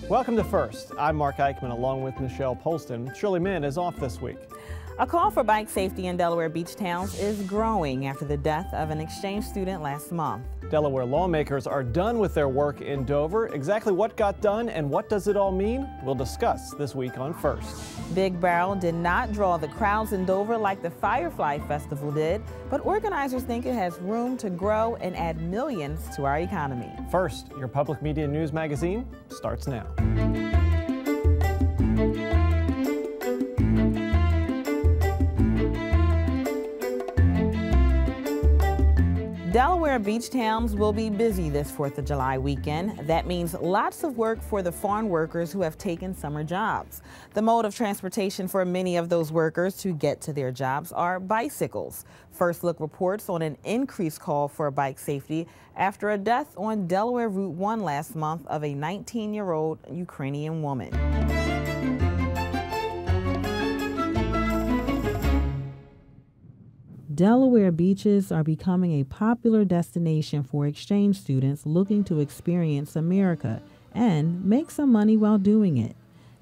Welcome to First. I'm Mark Eichman along with Michelle Polston. Shirley Min is off this week. A call for bike safety in Delaware beach towns is growing after the death of an exchange student last month. Delaware lawmakers are done with their work in Dover. Exactly what got done and what does it all mean? We'll discuss this week on First. Big Barrel did not draw the crowds in Dover like the Firefly Festival did, but organizers think it has room to grow and add millions to our economy. First, your public media news magazine starts now. Delaware beach towns will be busy this 4th of July weekend. That means lots of work for the farm workers who have taken summer jobs. The mode of transportation for many of those workers to get to their jobs are bicycles. First Look reports on an increased call for bike safety after a death on Delaware Route 1 last month of a 19-year-old Ukrainian woman. Delaware beaches are becoming a popular destination for exchange students looking to experience America and make some money while doing it.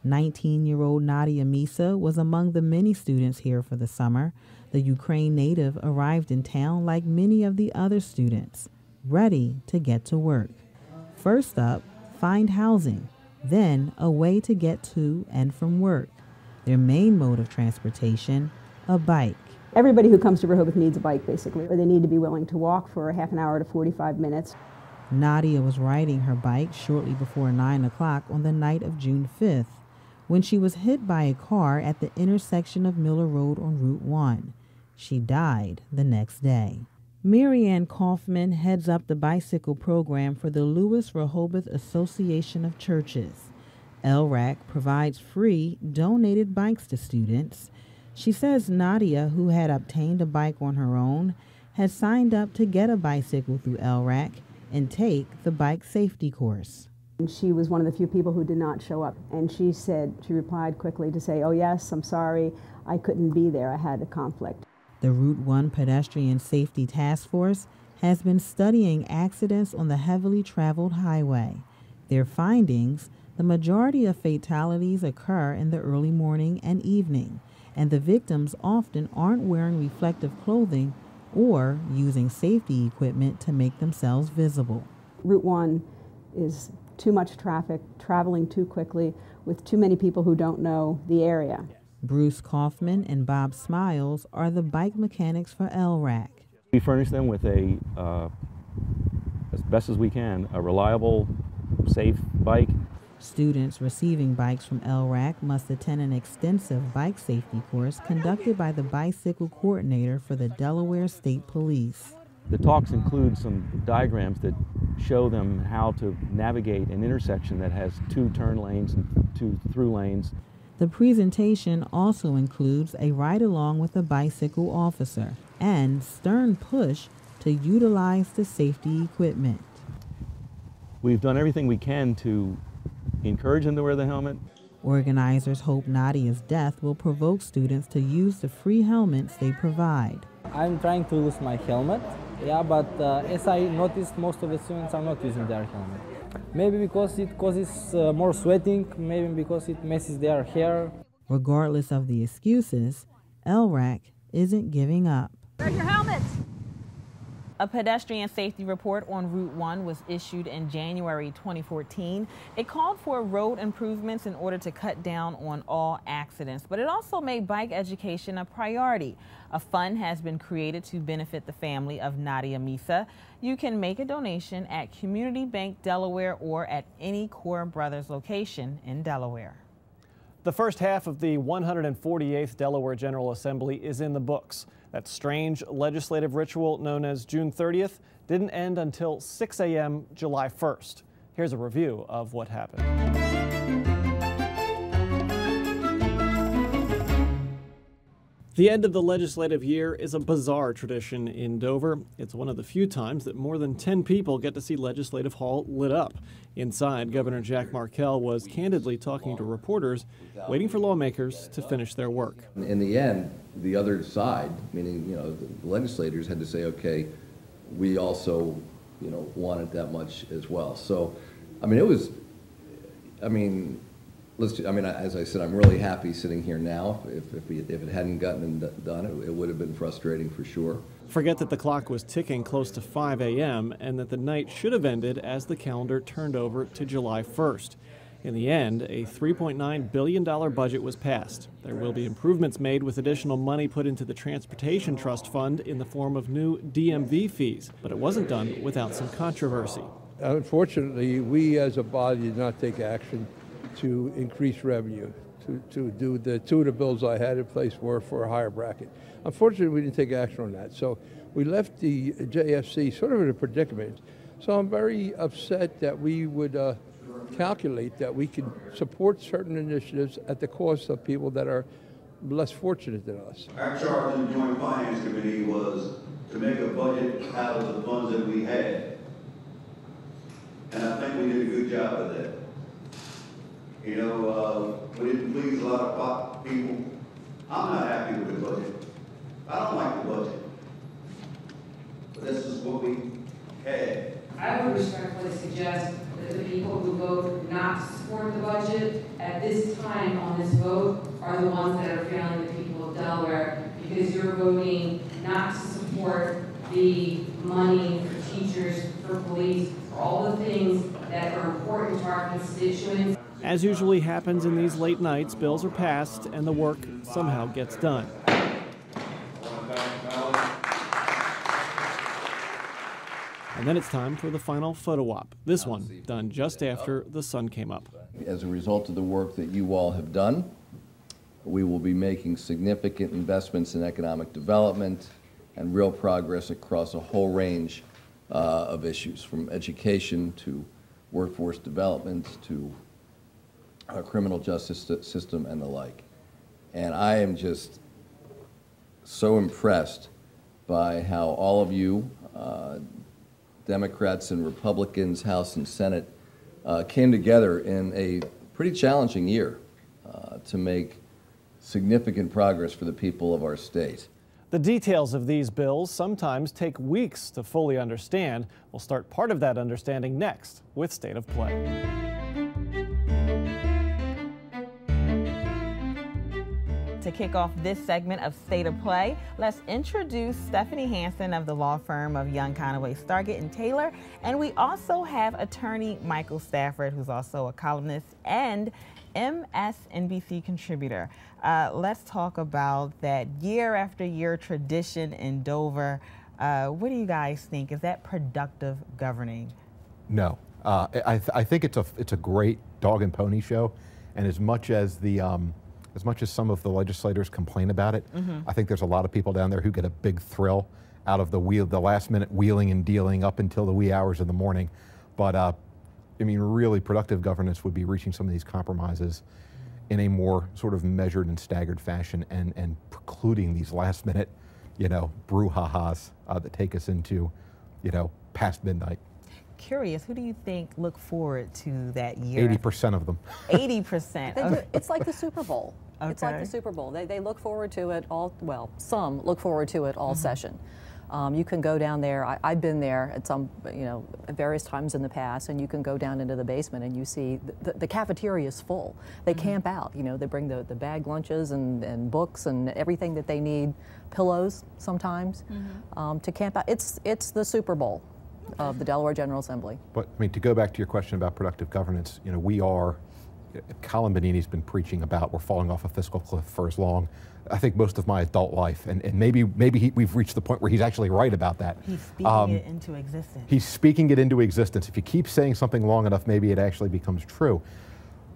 19-year-old Nadia Misa was among the many students here for the summer. The Ukraine native arrived in town like many of the other students, ready to get to work. First up, find housing, then a way to get to and from work. Their main mode of transportation, a bike. Everybody who comes to Rehoboth needs a bike, basically, or they need to be willing to walk for a half an hour to 45 minutes. Nadia was riding her bike shortly before 9 o'clock on the night of June 5th when she was hit by a car at the intersection of Miller Road on Route 1. She died the next day. Mary Ann Kaufman heads up the bicycle program for the Lewis Rehoboth Association of Churches. LRAC provides free, donated bikes to students. She says Nadia, who had obtained a bike on her own, has signed up to get a bicycle through LRAC and take the bike safety course. She was one of the few people who did not show up, and she replied quickly to say, "Oh yes, I'm sorry, I couldn't be there, I had a conflict." The Route 1 Pedestrian Safety Task Force has been studying accidents on the heavily traveled highway. Their findings, the majority of fatalities occur in the early morning and evening, and the victims often aren't wearing reflective clothing or using safety equipment to make themselves visible. Route 1 is too much traffic, traveling too quickly, with too many people who don't know the area. Bruce Kaufman and Bob Smiles are the bike mechanics for LRAC. We furnish them with as best as we can, a reliable, safe bike. Students receiving bikes from LRAC must attend an extensive bike safety course conducted by the bicycle coordinator for the Delaware State Police. The talks include some diagrams that show them how to navigate an intersection that has 2 turn lanes and 2 through lanes. The presentation also includes a ride-along with a bicycle officer and stern push to utilize the safety equipment. We've done everything we can to encourage them to wear the helmet. Organizers hope Nadia's death will provoke students to use the free helmets they provide. I'm trying to lose my helmet, but as I noticed, most of the students are not using their helmet. Maybe because it causes more sweating, maybe because it messes their hair. Regardless of the excuses, LRAC isn't giving up. Where's your helmets? A pedestrian safety report on Route 1 was issued in January 2014. It called for road improvements in order to cut down on all accidents, but it also made bike education a priority. A fund has been created to benefit the family of Nadia Misa. You can make a donation at Community Bank Delaware or at any Core Brothers location in Delaware. The first half of the 148th Delaware General Assembly is in the books. That strange legislative ritual known as June 30th didn't end until 6 a.m. July 1st. Here's a review of what happened. The end of the legislative year is a bizarre tradition in Dover. It's one of the few times that more than 10 people get to see Legislative Hall lit up. Inside, Governor Jack Markell was candidly talking to reporters, waiting for lawmakers to finish their work. In the end, the other side, meaning the legislators, had to say, okay, we also want it that much as well. So, I mean, it was I mean, as I said, I'm really happy sitting here now. If it hadn't gotten done, it would have been frustrating for sure. Forget that the clock was ticking close to 5 a.m. and that the night should have ended as the calendar turned over to July 1st. In the end, a $3.9 billion budget was passed. There will be improvements made with additional money put into the Transportation Trust Fund in the form of new DMV fees, but it wasn't done without some controversy. Unfortunately, we as a body did not take action to increase revenue, to do the two of the bills I had in place were for a higher bracket. Unfortunately, we didn't take action on that. So we left the JFC sort of in a predicament. So I'm very upset that we would calculate that we can support certain initiatives at the cost of people that are less fortunate than us. Our charge in the Joint Finance Committee was to make a budget out of the funds that we had. And I think we did a good job of that. You know, we didn't please a lot of people. I'm not happy with the budget. I don't like the budget. But this is what we had. I would respectfully suggest that the people who vote not to support the budget at this time on this vote are the ones that are failing the people of Delaware, because you're voting not to support the money for teachers, for police, for all the things that are important to our constituents. As usually happens in these late nights, bills are passed and the work somehow gets done. And then it's time for the final photo op. This one done just after the sun came up. As a result of the work that you all have done, we will be making significant investments in economic development and real progress across a whole range of issues, from education to workforce development to our criminal justice system and the like. And I am just so impressed by how all of you, Democrats and Republicans, House and Senate, came together in a pretty challenging year to make significant progress for the people of our state. The details of these bills sometimes take weeks to fully understand. We'll start part of that understanding next with State of Play. To kick off this segment of State of Play, let's introduce Stephanie Hansen of the law firm of Young, Conaway, Stargett and Taylor. And we also have attorney Michael Stafford, who's also a columnist and MSNBC contributor. Let's talk about that year after year tradition in Dover. What do you guys think? Is that productive governing? No. I think it's a great dog and pony show, and as much as some of the legislators complain about it, I think there's a lot of people down there who get a big thrill out of the last minute wheeling and dealing up until the wee hours of the morning. But I mean, really productive governance would be reaching some of these compromises in a more sort of measured and staggered fashion, and precluding these last minute, brouhahas that take us into, past midnight. Curious, who do you think look forward to that year? 80% of them. 80%. It's like the Super Bowl. Okay. It's like the Super Bowl. They look forward to it all, well, some look forward to it all session. You can go down there. I've been there at some, at various times in the past, and you can go down into the basement and you see the cafeteria is full. They camp out. They bring the bag lunches and books and everything that they need, pillows sometimes, to camp out. It's the Super Bowl of the Delaware General Assembly. But I mean, to go back to your question about productive governance, Colin Benini's been preaching about we're falling off a fiscal cliff for as long, I think, most of my adult life, and maybe we've reached the point where he's actually right about that. He's speaking it into existence. He's speaking it into existence. If you keep saying something long enough, maybe it actually becomes true.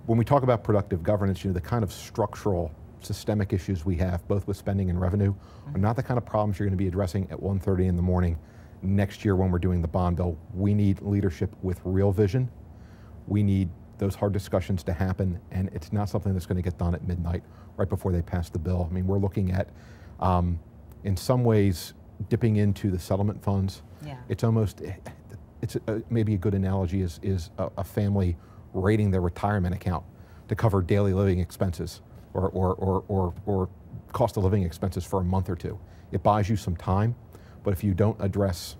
When we talk about productive governance, the kind of structural, systemic issues we have, both with spending and revenue, are not the kind of problems you're going to be addressing at 1:30 in the morning next year when we're doing the bond bill. We need leadership with real vision. We need those hard discussions to happen, and it's not something that's going to get done at midnight right before they pass the bill. I mean, we're looking at, in some ways, dipping into the settlement funds. Yeah. It's almost, maybe a good analogy is a family raiding their retirement account to cover daily living expenses or cost of living expenses for a month or two. It buys you some time, but if you don't address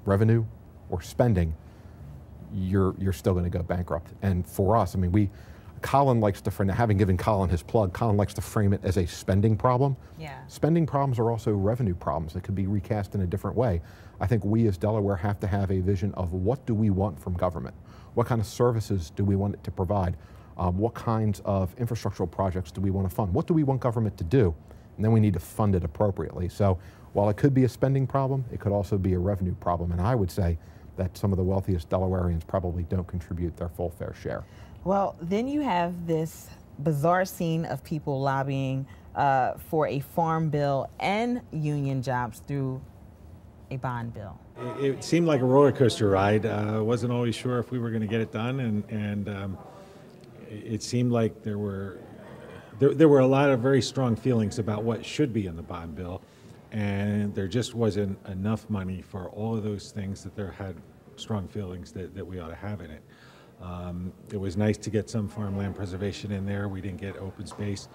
revenue or spending, you're still going to go bankrupt. And for us, I mean, Colin likes to, having given Colin his plug, Colin likes to frame it as a spending problem. Yeah. Spending problems are also revenue problems that could be recast in a different way. I think we as Delaware have to have a vision of what do we want from government? What kind of services do we want it to provide? What kinds of infrastructural projects do we want to fund? What do we want government to do? And then we need to fund it appropriately. So while it could be a spending problem, it could also be a revenue problem. And I would say that some of the wealthiest Delawareans probably don't contribute their full fair share. Well, then you have this bizarre scene of people lobbying for a farm bill and union jobs through a bond bill. It seemed like a roller coaster ride. Wasn't always sure if we were going to get it done, and it seemed like there were a lot of very strong feelings about what should be in the bond bill, and there just wasn't enough money for all of those things that there had strong feelings that we ought to have in it. It was nice to get some farmland preservation in there. We didn't get open space.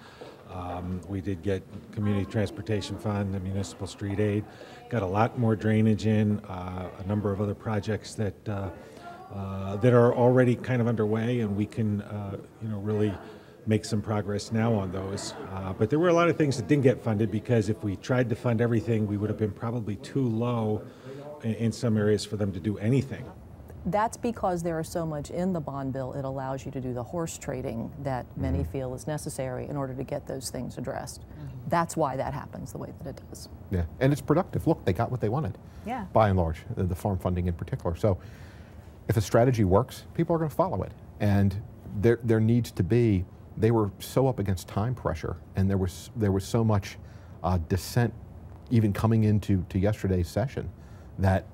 We did get community transportation fund, the municipal street aid, got a lot more drainage in, a number of other projects that are already kind of underway, and we can really make some progress now on those. But there were a lot of things that didn't get funded because if we tried to fund everything, we would have been probably too low in some areas for them to do anything. That's because there is so much in the bond bill, it allows you to do the horse trading that many feel is necessary in order to get those things addressed. That's why that happens the way that it does. Yeah, and it's productive. Look, they got what they wanted, by and large, the farm funding in particular. So if a strategy works, people are going to follow it. And there needs to be, they were so up against time pressure, and there was so much dissent even coming into yesterday's session that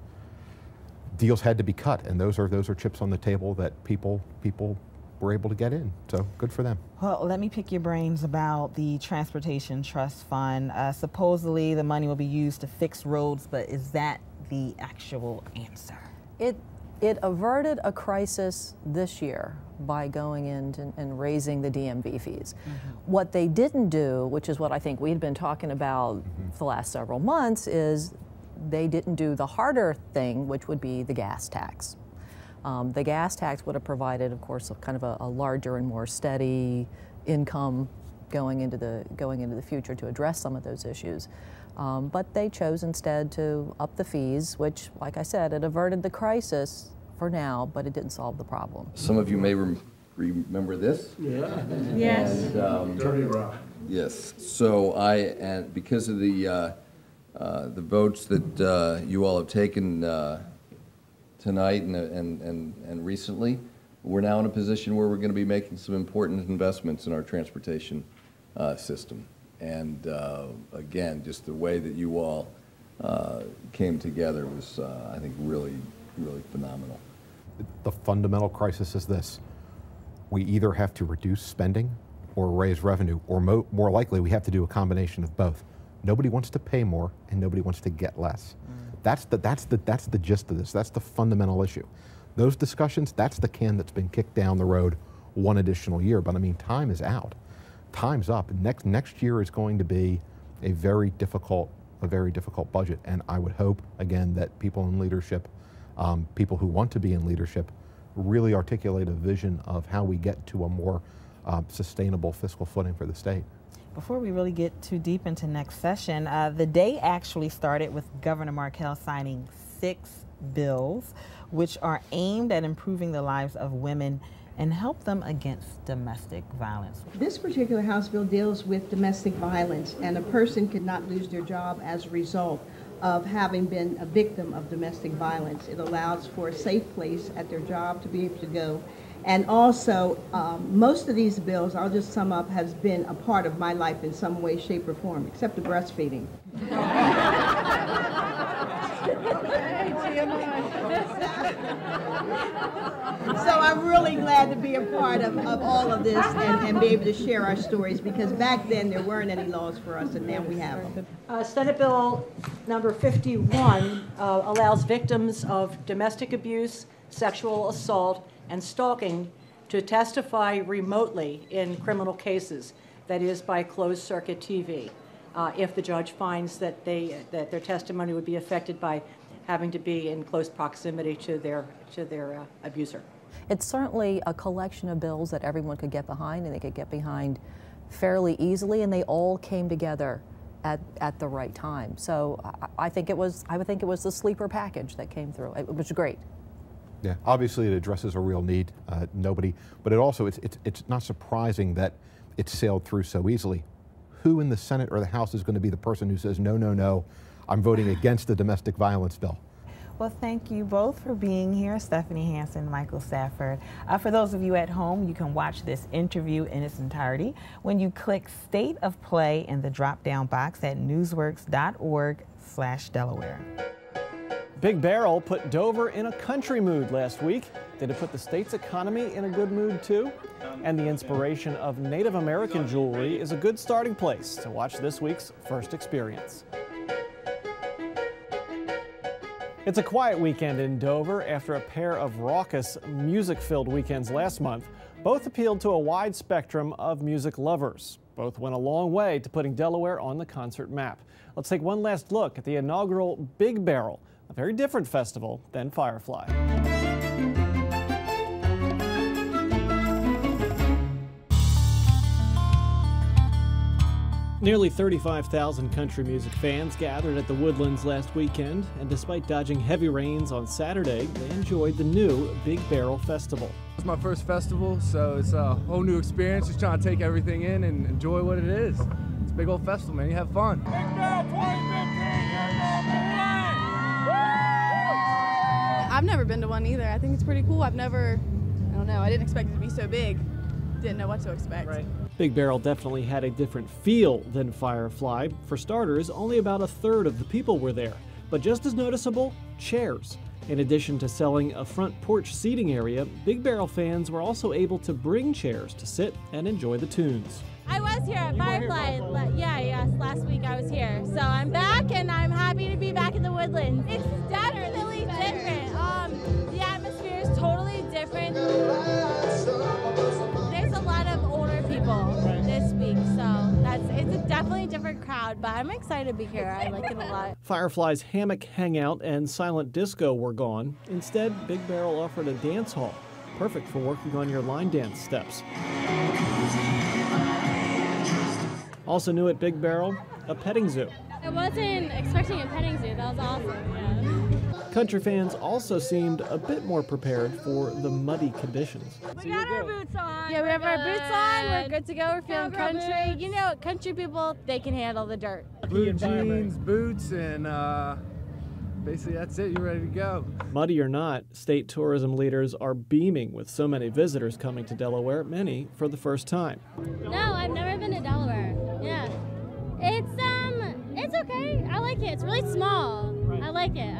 deals had to be cut, and those are chips on the table that people were able to get in. So good for them. Well, let me pick your brains about the Transportation Trust Fund. Supposedly the money will be used to fix roads, but is that the actual answer? It averted a crisis this year by going in and raising the DMV fees. What they didn't do, which is what I think we'd been talking about for the last several months, is they didn't do the harder thing, which would be the gas tax. The gas tax would have provided, of course, kind of a larger and more steady income going into the future to address some of those issues. But they chose instead to up the fees, which, like I said, it averted the crisis for now, but it didn't solve the problem. Some of you may remember this. Yeah. Yes. And, Dirty Rock. Yes. So and because of the votes that you all have taken tonight and recently, we're now in a position where we're going to be making some important investments in our transportation system. And again, just the way that you all came together was, I think, really, really phenomenal. The fundamental crisis is this. We either have to reduce spending or raise revenue, or more likely we have to do a combination of both. Nobody wants to pay more and nobody wants to get less. That's the gist of this. That's the fundamental issue. Those discussions, that's the can that's been kicked down the road one additional year. But I mean, time is out. Time's up. Next year is going to be a very difficult budget. And I would hope, again, that people in leadership, people who want to be in leadership, really articulate a vision of how we get to a more sustainable fiscal footing for the state. Before we really get too deep into next session, the day actually started with Governor Markell signing 6 bills which are aimed at improving the lives of women and help them against domestic violence. This particular House bill deals with domestic violence, and a person could not lose their job as a result of having been a victim of domestic violence. It allows for a safe place at their job to be able to go. And also, most of these bills, I'll just sum up, has been a part of my life in some way, shape, or form, except the breastfeeding. So I'm really glad to be a part of all of this and be able to share our stories, because back then there weren't any laws for us, and now we have them. Senate Bill number 51 allows victims of domestic abuse, sexual assault, and stalking to testify remotely in criminal cases, that is by closed-circuit TV, if the judge finds that their testimony would be affected by having to be in close proximity to their abuser. It's certainly a collection of bills that everyone could get behind, and they could get behind fairly easily, and they all came together at the right time. So I would think it was the sleeper package that came through. It was great. Yeah, obviously it addresses a real need, but it also, it's not surprising that it sailed through so easily. Who in the Senate or the House is going to be the person who says, no, no, no, I'm voting against the domestic violence bill? Well, thank you both for being here, Stephanie Hansen, Michael Safford. For those of you at home, you can watch this interview in its entirety when you click State of Play in the drop-down box at newsworks.org/Delaware. Big Barrel put Dover in a country mood last week. Did it put the state's economy in a good mood too? And the inspiration of Native American jewelry is a good starting place to watch this week's First Experience. It's a quiet weekend in Dover after a pair of raucous, music-filled weekends last month. Both appealed to a wide spectrum of music lovers. Both went a long way to putting Delaware on the concert map. Let's take one last look at the inaugural Big Barrel, a very different festival than Firefly. Nearly 35,000 country music fans gathered at the Woodlands last weekend, and despite dodging heavy rains on Saturday, they enjoyed the new Big Barrel Festival. It's my first festival, so it's a whole new experience, just trying to take everything in and enjoy what it is. It's a big old festival, man. You have fun. Big Barrel 2015, you're number one! I've never been to one either. I think it's pretty cool. I don't know, I didn't expect it to be so big. Didn't know what to expect. Right. Big Barrel definitely had a different feel than Firefly. For starters, only about a third of the people were there. But just as noticeable, chairs. In addition to selling a front porch seating area, Big Barrel fans were also able to bring chairs to sit and enjoy the tunes. I was here at Firefly. Yes, last week I was here. So I'm back and I'm happy to be back in the Woodlands. It's definitely different. The atmosphere is totally different. There's a lot of older people this week, so it's a definitely a different crowd, but I'm excited to be here. I like it a lot. Firefly's hammock hangout and silent disco were gone. Instead, Big Barrel offered a dance hall, perfect for working on your line dance steps. Also new at Big Barrel, a petting zoo. I wasn't expecting a petting zoo. That was awesome. Yeah. Country fans also seemed a bit more prepared for the muddy conditions. We got our boots on. Yeah, we have our boots on. We're good to go. We're feeling country. You know, country people, they can handle the dirt. Blue jeans, boots, and basically that's it. You're ready to go. Muddy or not, state tourism leaders are beaming with so many visitors coming to Delaware, many for the first time. No, I've never been to Delaware. Yeah. It's okay. I like it. It's really small. I like it.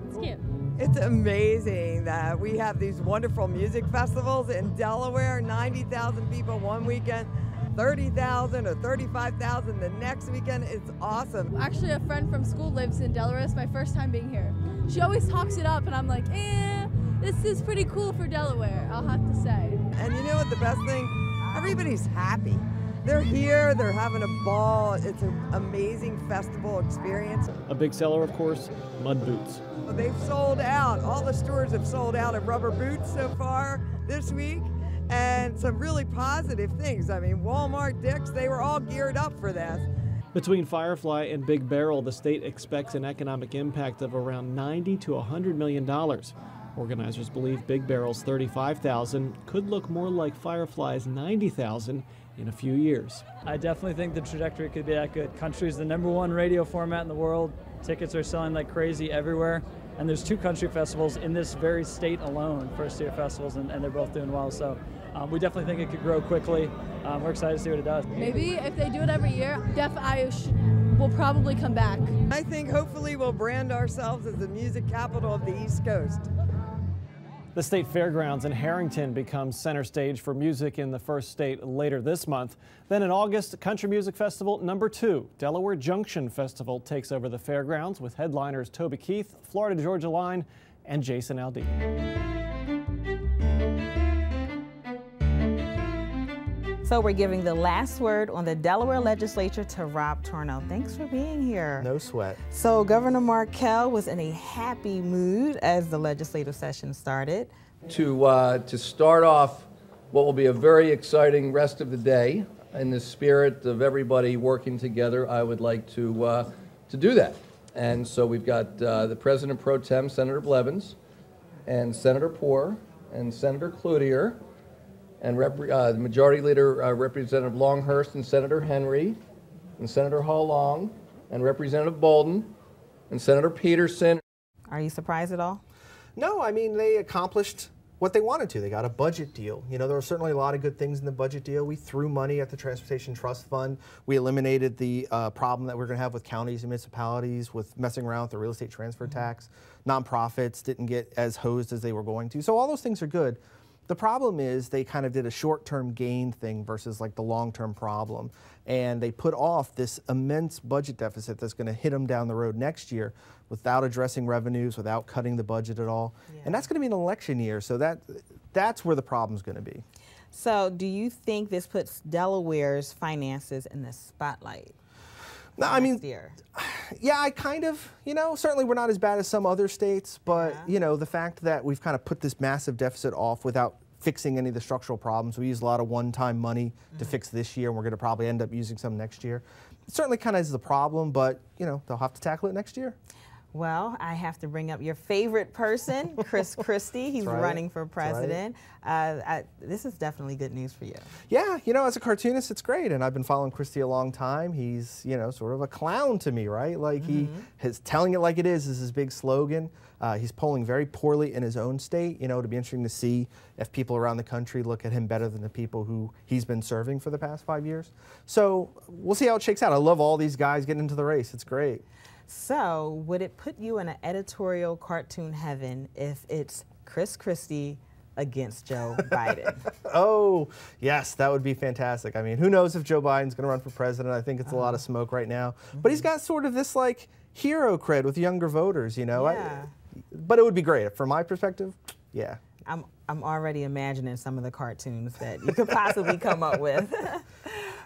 It's cute. It's amazing that we have these wonderful music festivals in Delaware, 90,000 people one weekend, 30,000 or 35,000 the next weekend. It's awesome. Actually, a friend from school lives in Delaware. It's my first time being here. She always talks it up, and I'm like, this is pretty cool for Delaware, I'll have to say. And you know what the best thing? Everybody's happy. They're here, they're having a ball. It's an amazing festival experience. A big seller, of course, mud boots. They've sold out. All the stores have sold out of rubber boots so far this week, and some really positive things. I mean, Walmart, Dick's, they were all geared up for this. Between Firefly and Big Barrel, the state expects an economic impact of around $90 to $100 million. Organizers believe Big Barrel's $35,000 could look more like Firefly's $90,000 in a few years. I definitely think the trajectory could be that good. Country is the #1 radio format in the world. Tickets are selling like crazy everywhere. And there's 2 country festivals in this very state alone, first-year festivals, and they're both doing well. So we definitely think it could grow quickly. We're excited to see what it does. Maybe if they do it every year, we'll probably come back. I think hopefully we'll brand ourselves as the music capital of the East Coast. The State Fairgrounds in Harrington becomes center stage for music in the first state later this month. Then in August, Country Music Festival #2, Delaware Junction Festival, takes over the fairgrounds with headliners Toby Keith, Florida Georgia Line, and Jason Aldean. So So we're giving the last word on the Delaware legislature to Rob Torno. Thanks for being here. No sweat. So Governor Markell was in a happy mood as the legislative session started. To start off what will be a very exciting rest of the day, in the spirit of everybody working together, I would like to do that. And so we've got the President Pro Tem, Senator Blevins, and Senator Poore, and Senator Cloutier, and the Majority Leader, Representative Longhurst, and Senator Henry, and Senator Hall Long, and Representative Bolden, and Senator Peterson. Are you surprised at all? No, I mean, they accomplished what they wanted to. They got a budget deal. You know, there were certainly a lot of good things in the budget deal. We threw money at the Transportation Trust Fund. We eliminated the problem that we're going to have with counties and municipalities with messing around with the real estate transfer tax. Nonprofits didn't get as hosed as they were going to. So all those things are good. The problem is they kind of did a short-term gain thing versus like the long-term problem. And they put off this immense budget deficit that's going to hit them down the road next year without addressing revenues, without cutting the budget at all. Yeah. And that's going to be an election year, so that's where the problem's going to be. So do you think this puts Delaware's finances in the spotlight? No, I mean, yeah, I kind of, you know, certainly we're not as bad as some other states, but, you know, the fact that we've kind of put this massive deficit off without fixing any of the structural problems. We use a lot of one-time money to fix this year, and we're going to probably end up using some next year. It certainly kind of is a problem, but, you know, they'll have to tackle it next year. Well, I have to bring up your favorite person, Chris Christie. He's running for president. This is definitely good news for you. Yeah, you know, as a cartoonist, it's great. And I've been following Christie a long time. He's, you know, sort of a clown to me, right? Like he is telling it like it is his big slogan. He's polling very poorly in his own state. You know, it'll be interesting to see if people around the country look at him better than the people who he's been serving for the past 5 years. So we'll see how it shakes out. I love all these guys getting into the race. It's great. So would it put you in an editorial cartoon heaven if it's Chris Christie against Joe Biden? Oh, yes, that would be fantastic. I mean, who knows if Joe Biden's going to run for president? I think it's a lot of smoke right now. But he's got sort of this, like, hero cred with younger voters, you know? Yeah. But it would be great. From my perspective, yeah. I'm already imagining some of the cartoons that you could possibly come up with.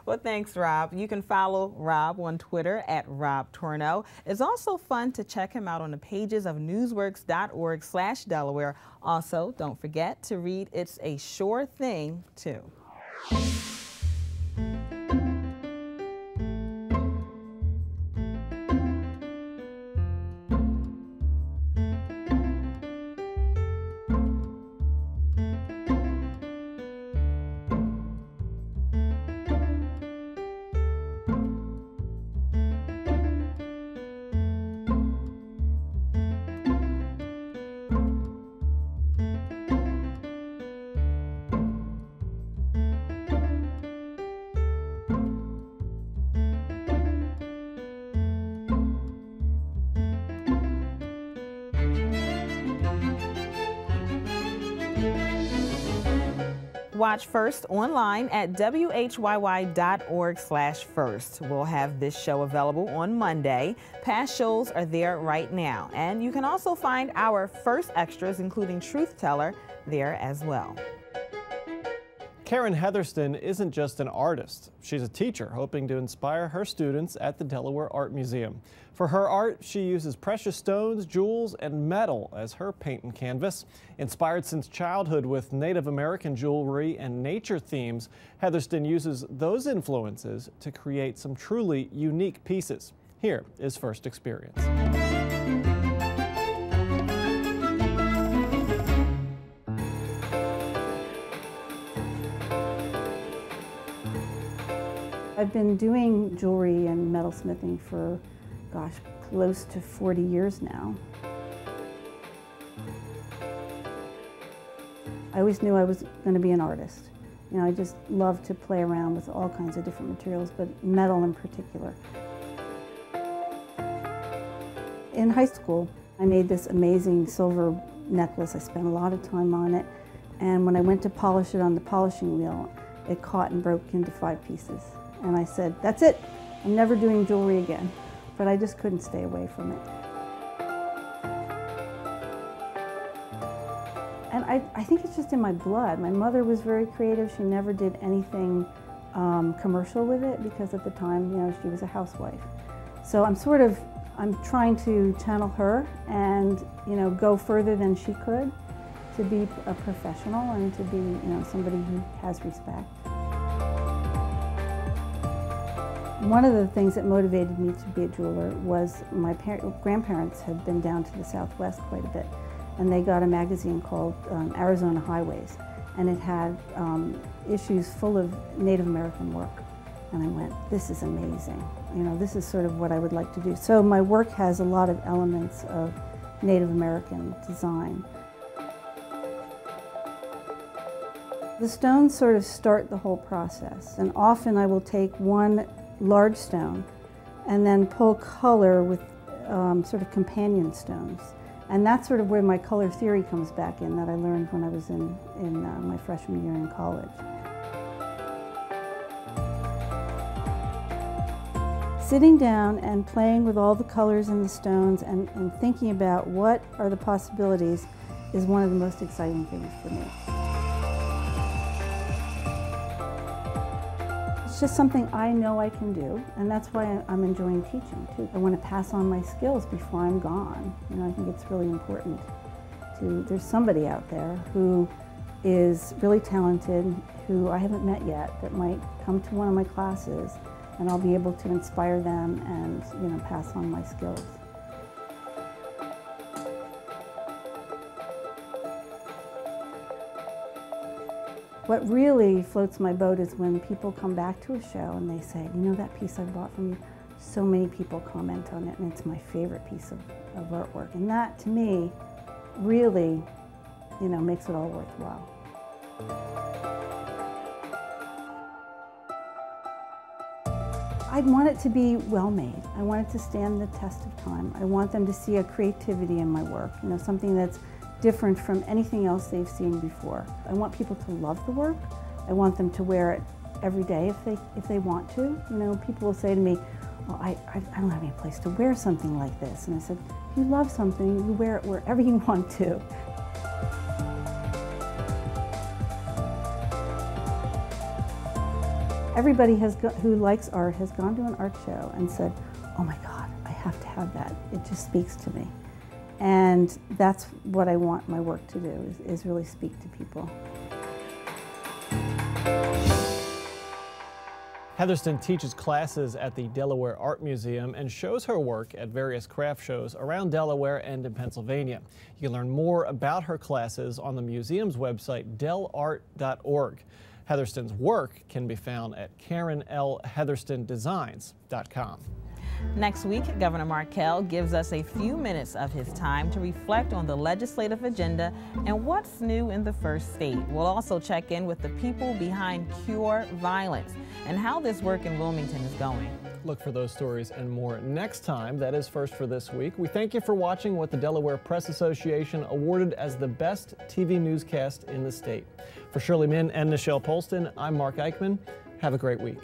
Well, thanks, Rob. You can follow Rob on Twitter at Rob Torno. It's also fun to check him out on the pages of newsworks.org/Delaware. Also, don't forget to read It's a Sure Thing, too. Watch First online at WHYY.org/first. We'll have this show available on Monday. Past shows are there right now. And you can also find our first extras, including Truth Teller, there as well. Karen Heatherston isn't just an artist. She's a teacher hoping to inspire her students at the Delaware Art Museum. For her art, she uses precious stones, jewels, and metal as her paint and canvas. Inspired since childhood with Native American jewelry and nature themes, Heatherston uses those influences to create some truly unique pieces. Here is First Experience. I've been doing jewelry and metalsmithing for, gosh, close to 40 years now. I always knew I was going to be an artist. You know, I just love to play around with all kinds of different materials, but metal in particular. In high school, I made this amazing silver necklace. I spent a lot of time on it, and when I went to polish it on the polishing wheel, it caught and broke into 5 pieces. And I said, that's it, I'm never doing jewelry again. But I just couldn't stay away from it. And I think it's just in my blood. My mother was very creative. She never did anything commercial with it because at the time, you know, she was a housewife. So I'm trying to channel her and, you know, go further than she could to be a professional and to be, you know, somebody who has respect. One of the things that motivated me to be a jeweler was my grandparents had been down to the Southwest quite a bit, and they got a magazine called Arizona Highways, and it had issues full of Native American work. And I went, this is amazing. You know, this is sort of what I would like to do. So my work has a lot of elements of Native American design. The stones sort of start the whole process, and often I will take one large stone and then pull color with sort of companion stones. And that's sort of where my color theory comes back in that I learned when I was in my freshman year in college. Sitting down and playing with all the colors and the stones and thinking about what are the possibilities is one of the most exciting things for me. It's just something I know I can do, and that's why I'm enjoying teaching too. I want to pass on my skills before I'm gone. You know, I think it's really important there's somebody out there who is really talented, who I haven't met yet, that might come to one of my classes, and I'll be able to inspire them and, you know, pass on my skills. What really floats my boat is when people come back to a show and they say, you know, that piece I bought from you, so many people comment on it, and it's my favorite piece of artwork. And that, to me, really, you know, makes it all worthwhile. I want it to be well made. I want it to stand the test of time. I want them to see a creativity in my work, you know, something that's different from anything else they've seen before. I want people to love the work. I want them to wear it every day if they want to. You know, people will say to me, well, I don't have any place to wear something like this. And I said, if you love something, you wear it wherever you want to. Everybody who likes art has gone to an art show and said, oh my God, I have to have that. It just speaks to me. And that's what I want my work to do, is really speak to people. Heatherston teaches classes at the Delaware Art Museum and shows her work at various craft shows around Delaware and in Pennsylvania. You can learn more about her classes on the museum's website, delart.org. Heatherston's work can be found at KarenLHeatherstonDesigns.com. Next week, Governor Markell gives us a few minutes of his time to reflect on the legislative agenda and what's new in the first state. We'll also check in with the people behind Cure Violence and how this work in Wilmington is going. Look for those stories and more next time. That is First for this week. We thank you for watching what the Delaware Press Association awarded as the best TV newscast in the state. For Shirley Min and Nichelle Polston, I'm Mark Eichman. Have a great week.